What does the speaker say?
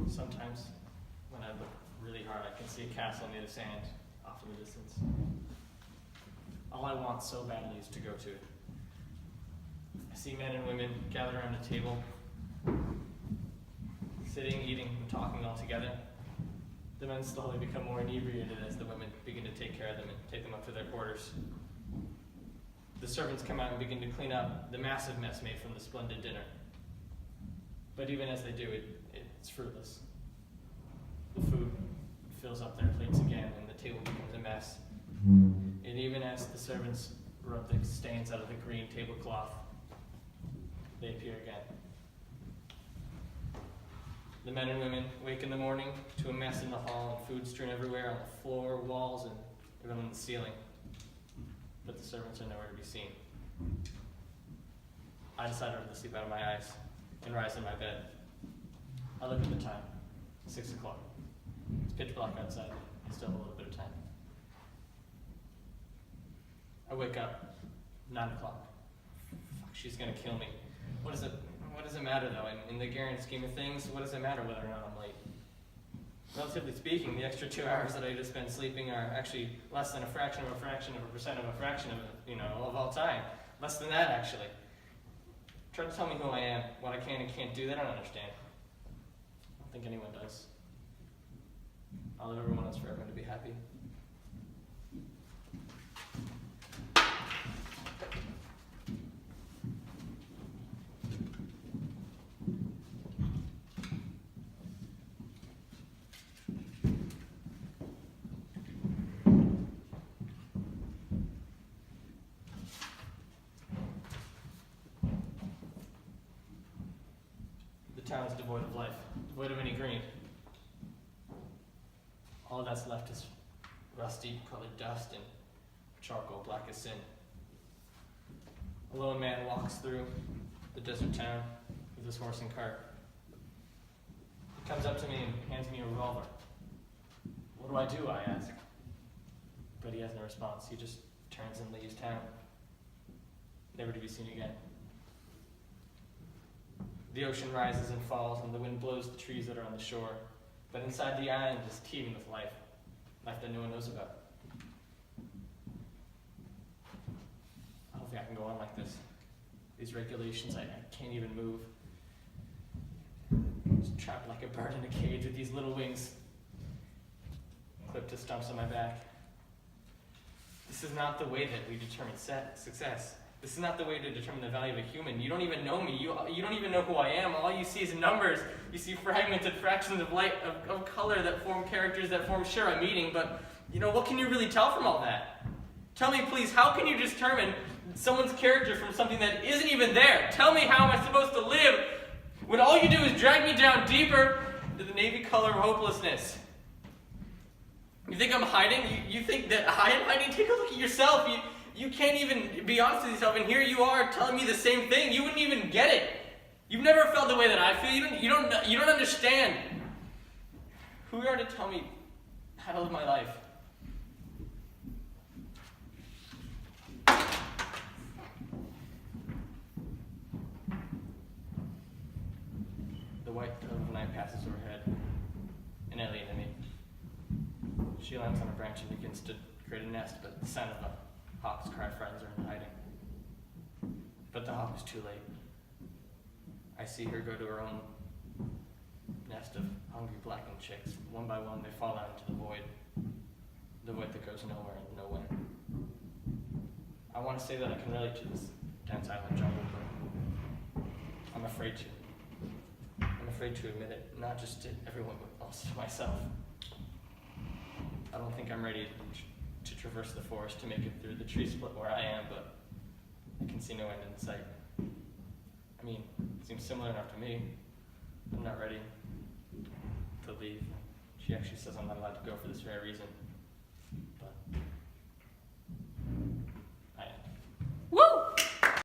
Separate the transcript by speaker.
Speaker 1: Sometimes, when I look really hard, I can see a castle made of sand off in the distance. All I want so badly is to go to it. I see men and women gathered around a table, sitting, eating, and talking all together. The men slowly become more inebriated as the women begin to take care of them and take them up to their quarters. The servants come out and begin to clean up the massive mess made from the splendid dinner. But even as they do, it's fruitless. The food fills up their plates again, and the table becomes a mess. And even as the servants rub the stains out of the green tablecloth, they appear again. The men and women wake in the morning to a mess in the hall and food strewn everywhere on the floor, walls, and even on the ceiling. But the servants are nowhere to be seen. I decide to sleep out of my eyes and rise in my bed. I look at the time, 6 o'clock. It's pitch black outside, I still have a little bit of time. I wake up, 9 o'clock. Fuck, she's gonna kill me. What does it matter though? In the grand scheme of things, what does it matter whether or not I'm late? Relatively speaking, the extra 2 hours that I just spent sleeping are actually less than a fraction of a fraction of a percent of a fraction of all time. Less than that, actually. Try to tell me who I am, what I can and can't do, they don't understand. I don't think anyone does. I'll live everyone else for everyone to be happy. The town is devoid of life, devoid of any green. All that's left is rusty colored dust and charcoal black as sin. A lone man walks through the desert town with his horse and cart. He comes up to me and hands me a revolver. What do? I ask. But he has no response. He just turns and leaves town, never to be seen again. The ocean rises and falls, and the wind blows the trees that are on the shore. But inside the island is teeming with life that no one knows about. I don't think I can go on like this. These regulations, I can't even move. I'm just trapped like a bird in a cage with these little wings clipped to stumps on my back. This is not the way that we determine success. This is not the way to determine the value of a human. You don't even know me. You don't even know who I am. All you see is numbers. You see fragmented fractions of light, of color that form characters that form, sure, I'm eating, but what can you really tell from all that? Tell me, please, how can you determine someone's character from something that isn't even there? Tell me, how am I supposed to live when all you do is drag me down deeper into the navy color of hopelessness? You think I'm hiding? You think that I am hiding? Take a look at yourself. You can't even be honest with yourself, and here you are telling me the same thing. You wouldn't even get it. You've never felt the way that I feel. You don't understand who you are to tell me how to live my life. The white cloud of night passes overhead, an alien to me. She lands on a branch and begins to create a nest, but the sound of a hawk's cry frightened her into hiding. But the hawk is too late. I see her go to her own nest of hungry blackened chicks. One by one, they fall out into the void that goes nowhere and nowhere. I want to say that I can relate to this dense island jungle, but I'm afraid to. I'm afraid to admit it, not just to everyone, but also to myself. I don't think I'm ready to traverse the forest to make it through the tree split where I am, but I can see no end in sight. I mean, it seems similar enough to me. I'm not ready to leave. She actually says I'm not allowed to go for this very reason. But